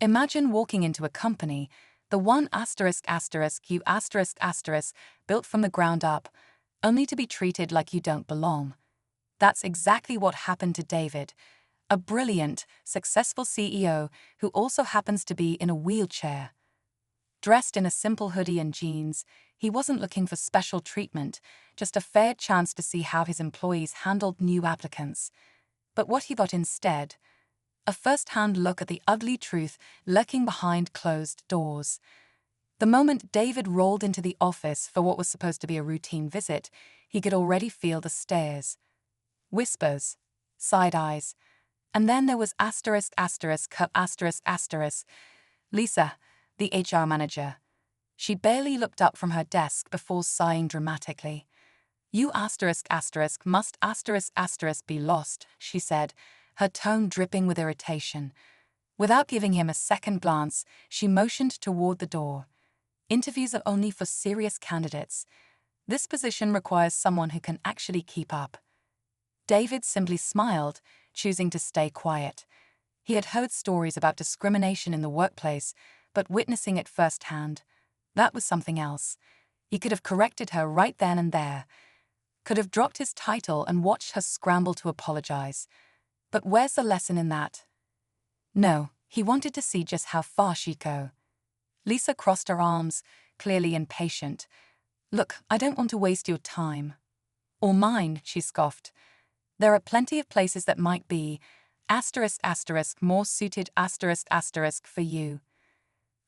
Imagine walking into a company, the one asterisk asterisk you asterisk asterisk built from the ground up, only to be treated like you don't belong. That's exactly what happened to David, a brilliant, successful CEO who also happens to be in a wheelchair. Dressed in a simple hoodie and jeans, he wasn't looking for special treatment, just a fair chance to see how his employees handled new applicants. But what he got instead? A first-hand look at the ugly truth lurking behind closed doors. The moment David rolled into the office for what was supposed to be a routine visit, he could already feel the stares, whispers, side eyes, and then there was asterisk asterisk her asterisk asterisk. Lisa, the HR manager. She barely looked up from her desk before sighing dramatically. You asterisk asterisk must asterisk asterisk be lost, she said, her tone dripping with irritation. Without giving him a second glance, she motioned toward the door. Interviews are only for serious candidates. This position requires someone who can actually keep up. David simply smiled, choosing to stay quiet. He had heard stories about discrimination in the workplace, but witnessing it firsthand, that was something else. He could have corrected her right then and there, could have dropped his title and watched her scramble to apologize. But where's the lesson in that? No, he wanted to see just how far she'd go. Lisa crossed her arms, clearly impatient. Look, I don't want to waste your time. Or mine, she scoffed. There are plenty of places that might be asterisk asterisk more suited asterisk asterisk for you.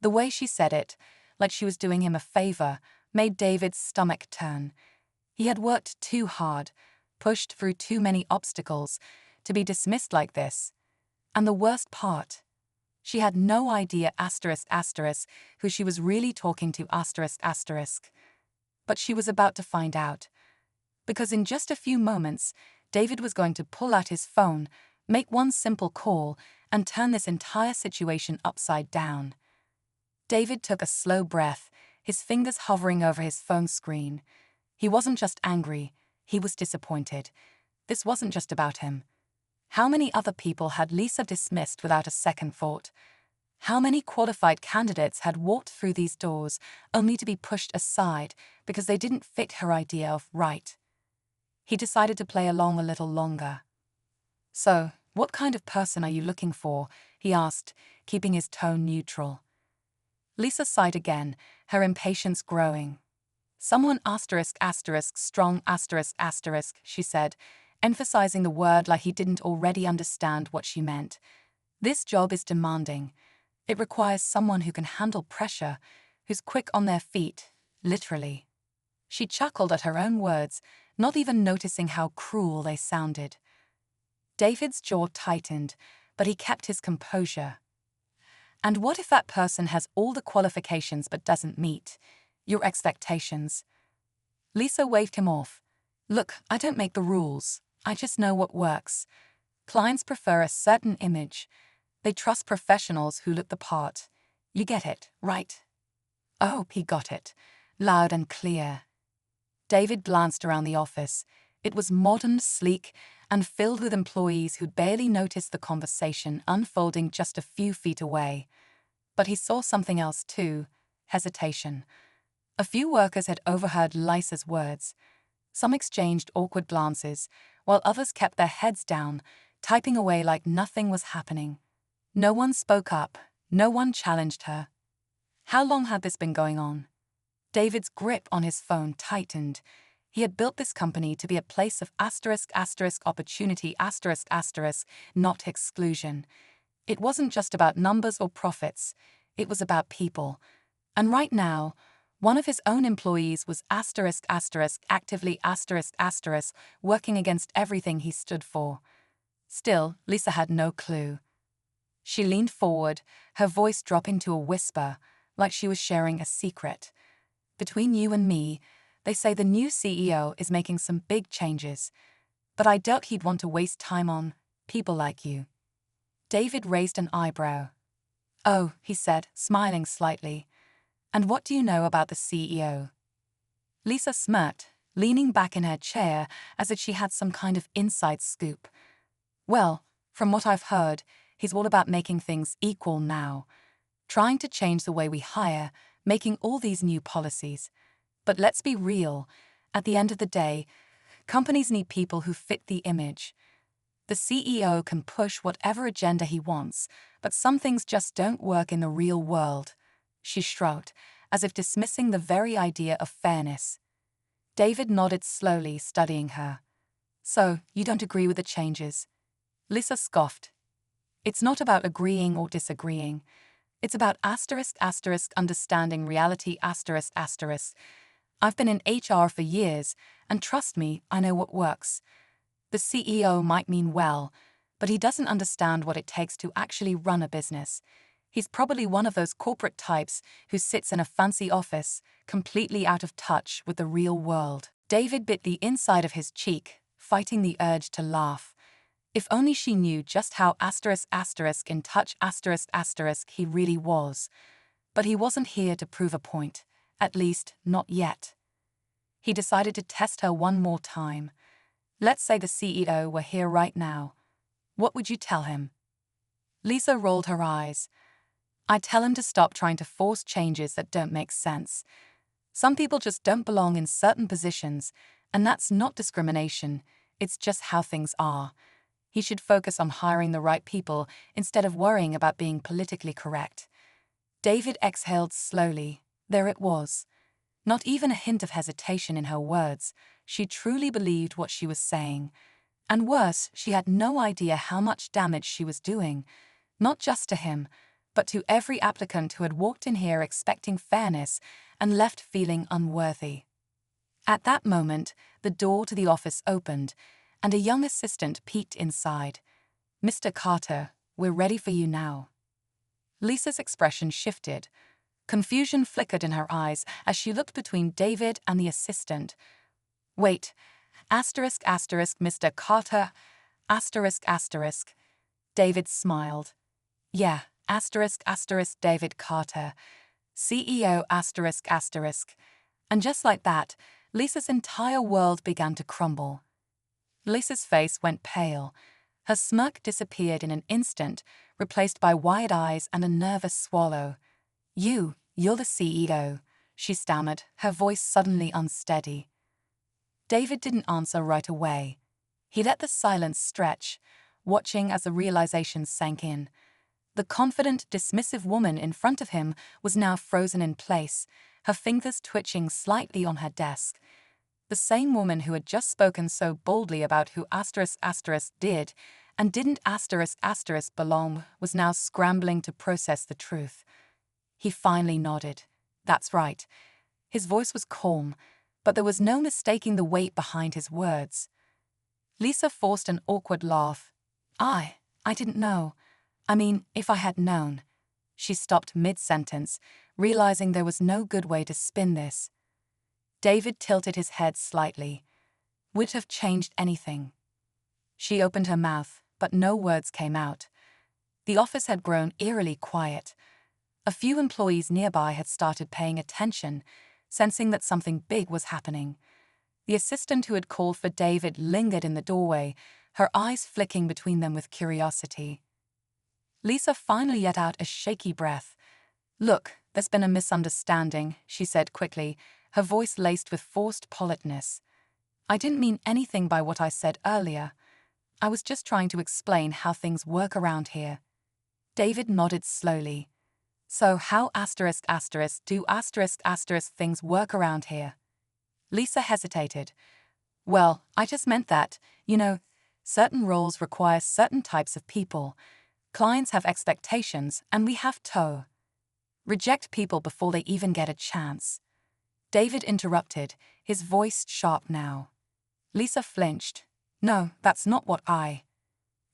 The way she said it, like she was doing him a favor, made David's stomach turn. He had worked too hard, pushed through too many obstacles, to be dismissed like this. And the worst part, she had no idea asterisk asterisk who she was really talking to asterisk asterisk. But she was about to find out. Because in just a few moments, David was going to pull out his phone, make one simple call, and turn this entire situation upside down. David took a slow breath, his fingers hovering over his phone screen. He wasn't just angry, he was disappointed. This wasn't just about him. How many other people had Lisa dismissed without a second thought? How many qualified candidates had walked through these doors only to be pushed aside because they didn't fit her idea of right? He decided to play along a little longer. So, what kind of person are you looking for? He asked, keeping his tone neutral. Lisa sighed again, her impatience growing. Someone asterisk asterisk strong asterisk asterisk, she said, emphasizing the word like he didn't already understand what she meant. This job is demanding. It requires someone who can handle pressure, who's quick on their feet, literally. She chuckled at her own words, not even noticing how cruel they sounded. David's jaw tightened, but he kept his composure. And what if that person has all the qualifications but doesn't meet your expectations? Lisa waved him off. Look, I don't make the rules. I just know what works. Clients prefer a certain image. They trust professionals who look the part. You get it, right? Oh, he got it. Loud and clear. David glanced around the office. It was modern, sleek, and filled with employees who'd barely noticed the conversation unfolding just a few feet away. But he saw something else too, hesitation. A few workers had overheard Lisa's words. Some exchanged awkward glances, while others kept their heads down, typing away like nothing was happening. No one spoke up, no one challenged her. How long had this been going on? David's grip on his phone tightened. He had built this company to be a place of asterisk asterisk opportunity asterisk asterisk, not exclusion. It wasn't just about numbers or profits, it was about people. And right now, one of his own employees was asterisk asterisk actively asterisk asterisk working against everything he stood for. Still, Lisa had no clue. She leaned forward, her voice dropping to a whisper, like she was sharing a secret. Between you and me, they say the new CEO is making some big changes, but I doubt he'd want to waste time on people like you. David raised an eyebrow. Oh, he said, smiling slightly. And what do you know about the CEO? Lisa smirked, leaning back in her chair as if she had some kind of inside scoop. Well, from what I've heard, he's all about making things equal now. trying to change the way we hire, making all these new policies. But let's be real. At the end of the day, companies need people who fit the image. The CEO can push whatever agenda he wants, but some things just don't work in the real world. She shrugged, as if dismissing the very idea of fairness. David nodded slowly, studying her. So, you don't agree with the changes? Lisa scoffed. It's not about agreeing or disagreeing. It's about understanding reality I've been in HR for years, and trust me, I know what works. The CEO might mean well, but he doesn't understand what it takes to actually run a business. He's probably one of those corporate types who sits in a fancy office, completely out of touch with the real world. David bit the inside of his cheek, fighting the urge to laugh. If only she knew just how in touch he really was. But he wasn't here to prove a point, at least not yet. He decided to test her one more time. Let's say the CEO were here right now. What would you tell him? Lisa rolled her eyes. I'd tell him to stop trying to force changes that don't make sense. Some people just don't belong in certain positions, and that's not discrimination, it's just how things are. He should focus on hiring the right people instead of worrying about being politically correct. David exhaled slowly. There it was. Not even a hint of hesitation in her words. She truly believed what she was saying. And worse, she had no idea how much damage she was doing, not just to him, but to every applicant who had walked in here expecting fairness and left feeling unworthy. At that moment, the door to the office opened, and a young assistant peeked inside. Mr. Carter, we're ready for you now. Lisa's expression shifted. Confusion flickered in her eyes as she looked between David and the assistant. Wait, Mr. Carter, David smiled. Yeah, David Carter, CEO And just like that, Lisa's entire world began to crumble. Lisa's face went pale. Her smirk disappeared in an instant, replaced by wide eyes and a nervous swallow. You're the CEO, she stammered, her voice suddenly unsteady. David didn't answer right away. He let the silence stretch, watching as the realization sank in. The confident, dismissive woman in front of him was now frozen in place, her fingers twitching slightly on her desk. The same woman who had just spoken so boldly about who did and didn't belong was now scrambling to process the truth. He finally nodded. That's right. His voice was calm, but there was no mistaking the weight behind his words. Lisa forced an awkward laugh. I didn't know. I mean, if I had known. She stopped mid-sentence, realizing there was no good way to spin this. David tilted his head slightly. Would it have changed anything? She opened her mouth, but no words came out. The office had grown eerily quiet. A few employees nearby had started paying attention, sensing that something big was happening. The assistant who had called for David lingered in the doorway, her eyes flicking between them with curiosity. Lisa finally let out a shaky breath. Look, there's been a misunderstanding, she said quickly, her voice laced with forced politeness. I didn't mean anything by what I said earlier. I was just trying to explain how things work around here. David nodded slowly. So how do things work around here? Lisa hesitated. Well, I just meant that, certain roles require certain types of people. Clients have expectations, and we have to reject people before they even get a chance. David interrupted, his voice sharp now. Lisa flinched. No, that's not what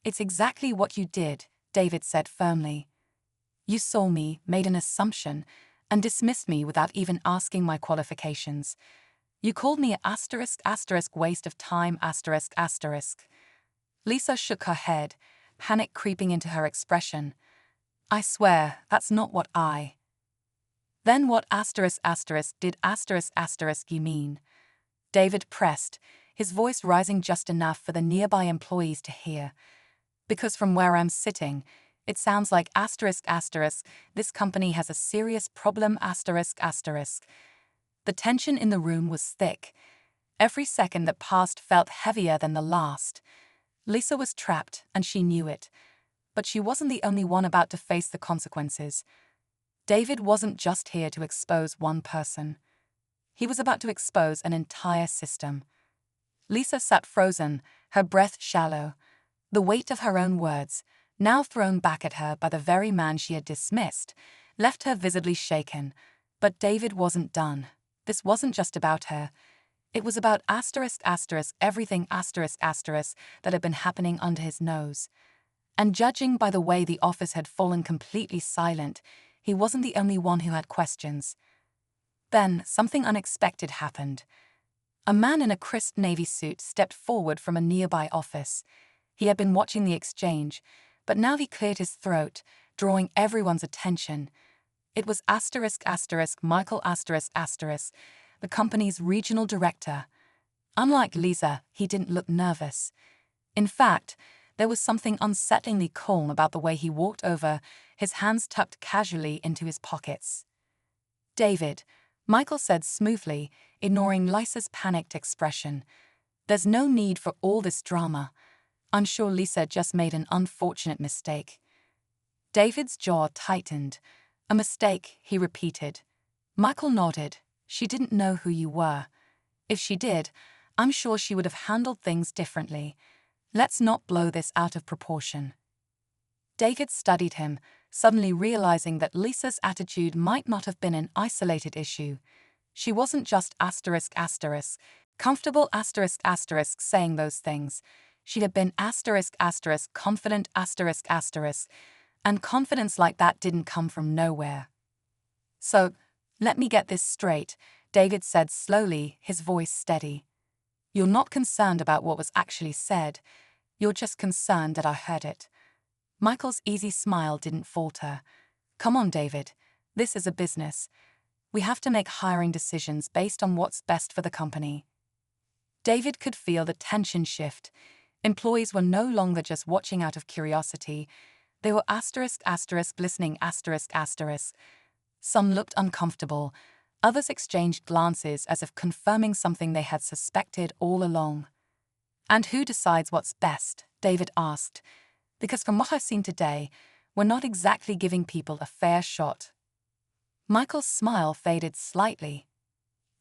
It's exactly what you did, David said firmly. You saw me, made an assumption, and dismissed me without even asking my qualifications. You called me a waste of time Lisa shook her head, panic creeping into her expression. I swear, that's not what Then what did you mean? David pressed, his voice rising just enough for the nearby employees to hear. Because from where I'm sitting, It sounds like this company has a serious problem The tension in the room was thick. Every second that passed felt heavier than the last. Lisa was trapped, and she knew it. But she wasn't the only one about to face the consequences. David wasn't just here to expose one person. He was about to expose an entire system. Lisa sat frozen, her breath shallow. The weight of her own words, now thrown back at her by the very man she had dismissed, left her visibly shaken. But David wasn't done. This wasn't just about her. It was about everything that had been happening under his nose. And judging by the way the office had fallen completely silent, he wasn't the only one who had questions. Then, something unexpected happened. A man in a crisp navy suit stepped forward from a nearby office. He had been watching the exchange, but now he cleared his throat, drawing everyone's attention. It was Michael the company's regional director. Unlike Lisa, he didn't look nervous. In fact, there was something unsettlingly calm about the way he walked over, his hands tucked casually into his pockets. "David," Michael said smoothly, ignoring Lisa's panicked expression. "There's no need for all this drama. I'm sure Lisa just made an unfortunate mistake." David's jaw tightened. "A mistake," he repeated. Michael nodded. "She didn't know who you were. If she did, I'm sure she would have handled things differently. Let's not blow this out of proportion." David studied him, suddenly realizing that Lisa's attitude might not have been an isolated issue. She wasn't just comfortable saying those things. She had been confident and confidence like that didn't come from nowhere. "So, let me get this straight," David said slowly, his voice steady. "You're not concerned about what was actually said. You're just concerned that I heard it." Michael's easy smile didn't falter. "Come on, David. This is a business. We have to make hiring decisions based on what's best for the company." David could feel the tension shift. Employees were no longer just watching out of curiosity. They were listening Some looked uncomfortable. Others exchanged glances as if confirming something they had suspected all along. "And who decides what's best?" David asked. "Because from what I've seen today, we're not exactly giving people a fair shot." Michael's smile faded slightly.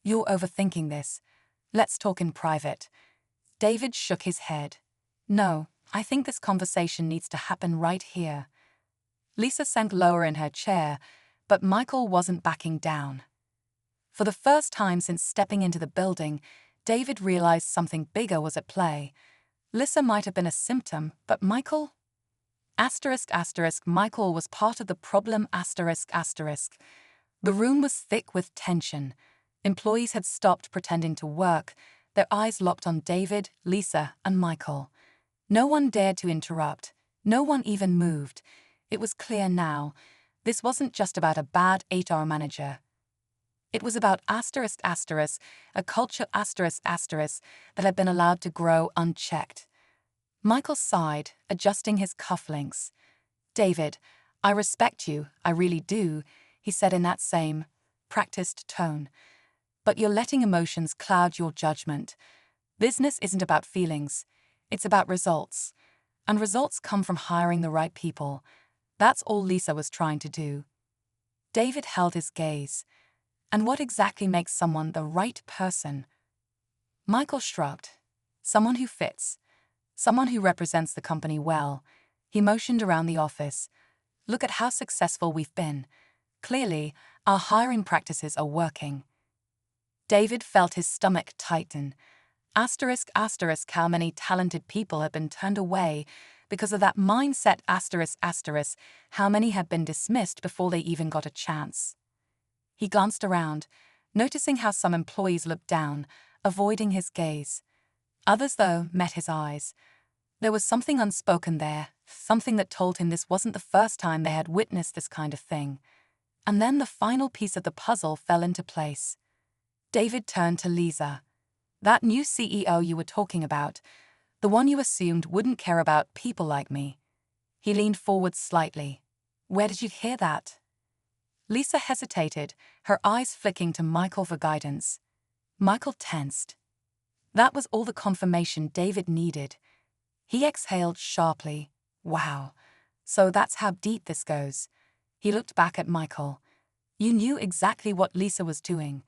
"You're overthinking this. Let's talk in private." David shook his head. "No, I think this conversation needs to happen right here." Lisa sank lower in her chair, but Michael wasn't backing down. For the first time since stepping into the building, David realized something bigger was at play. Lisa might have been a symptom, but Michael? Michael was part of the problem The room was thick with tension. Employees had stopped pretending to work, their eyes locked on David, Lisa, and Michael. No one dared to interrupt. No one even moved. It was clear now. This wasn't just about a bad HR manager. It was about a culture that had been allowed to grow unchecked. Michael sighed, adjusting his cufflinks. "David, I respect you, I really do," he said in that same, practiced tone. "But you're letting emotions cloud your judgment. Business isn't about feelings, it's about results. And results come from hiring the right people. That's all Lisa was trying to do." David held his gaze. "And what exactly makes someone the right person?" Michael shrugged. "Someone who fits. Someone who represents the company well." He motioned around the office. "Look at how successful we've been. Clearly, our hiring practices are working." David felt his stomach tighten. How many talented people had been turned away because of that mindset how many had been dismissed before they even got a chance. He glanced around, noticing how some employees looked down, avoiding his gaze. Others, though, met his eyes. There was something unspoken there, something that told him this wasn't the first time they had witnessed this kind of thing. And then the final piece of the puzzle fell into place. David turned to Lisa. "That new CEO you were talking about, the one you assumed wouldn't care about people like me." He leaned forward slightly. Where did you hear that? Lisa hesitated, her eyes flicking to Michael for guidance. Michael tensed. That was all the confirmation David needed. He exhaled sharply. Wow. So that's how deep this goes. He looked back at Michael. You knew exactly what Lisa was doing.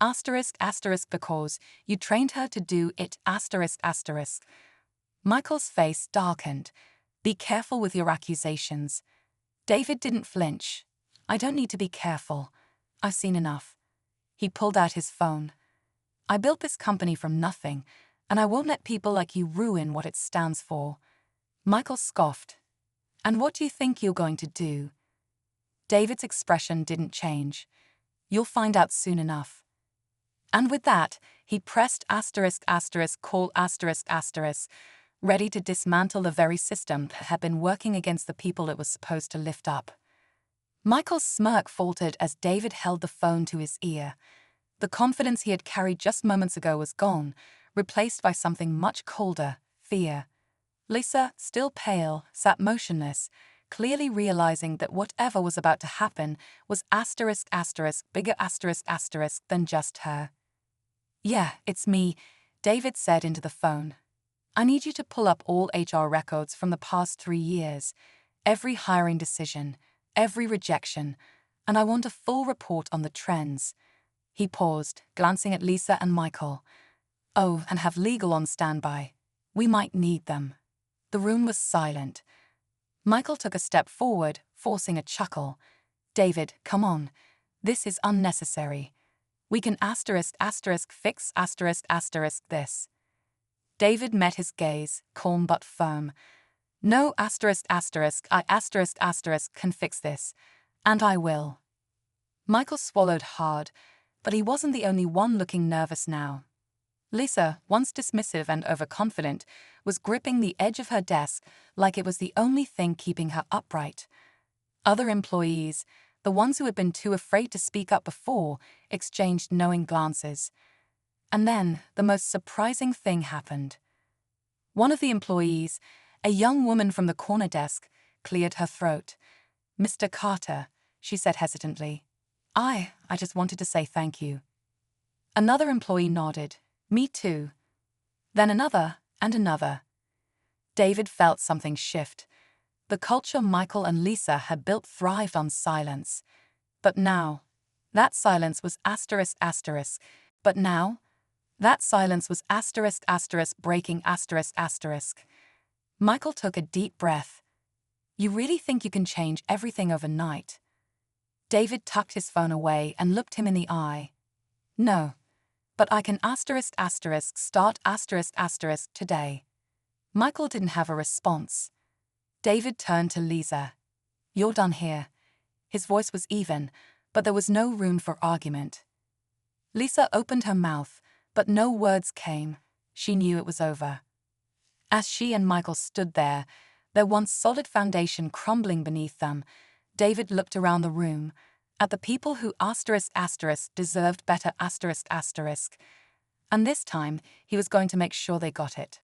Asterisk asterisk because you trained her to do it asterisk asterisk. Michael's face darkened. Be careful with your accusations. David didn't flinch. I don't need to be careful. I've seen enough. He pulled out his phone. I built this company from nothing, and I won't let people like you ruin what it stands for. Michael scoffed. And what do you think you're going to do? David's expression didn't change. You'll find out soon enough. And with that, he pressed asterisk asterisk call asterisk asterisk, ready to dismantle the very system that had been working against the people it was supposed to lift up. Michael's smirk faltered as David held the phone to his ear. The confidence he had carried just moments ago was gone, replaced by something much colder, fear. Lisa, still pale, sat motionless, clearly realizing that whatever was about to happen was asterisk asterisk bigger asterisk asterisk than just her. Yeah, it's me, David said into the phone. I need you to pull up all HR records from the past 3 years, every hiring decision, every rejection, and I want a full report on the trends. He paused, glancing at Lisa and Michael. Oh, and have legal on standby. We might need them. The room was silent. Michael took a step forward, forcing a chuckle. David, come on. This is unnecessary. We can asterisk asterisk fix asterisk asterisk this. David met his gaze, calm but firm. No asterisk asterisk I asterisk asterisk can fix this. And I will. Michael swallowed hard, but he wasn't the only one looking nervous now. Lisa, once dismissive and overconfident, was gripping the edge of her desk like it was the only thing keeping her upright. Other employees, the ones who had been too afraid to speak up before, exchanged knowing glances. And then, the most surprising thing happened. One of the employees, a young woman from the corner desk, cleared her throat. Mr. Carter, she said hesitantly. I just wanted to say thank you. Another employee nodded. Me too. Then another and another. David felt something shift. The culture Michael and Lisa had built thrived on silence. But now, that silence was asterisk asterisk. But now, that silence was asterisk asterisk breaking asterisk asterisk. Michael took a deep breath. You really think you can change everything overnight? David tucked his phone away and looked him in the eye. No. But I can asterisk asterisk start asterisk asterisk today. Michael didn't have a response. David turned to Lisa. You're done here. His voice was even, but there was no room for argument. Lisa opened her mouth, but no words came. She knew it was over. As she and Michael stood there, their once solid foundation crumbling beneath them, David looked around the room, at the people who asterisk asterisk deserved better asterisk asterisk. And this time, he was going to make sure they got it.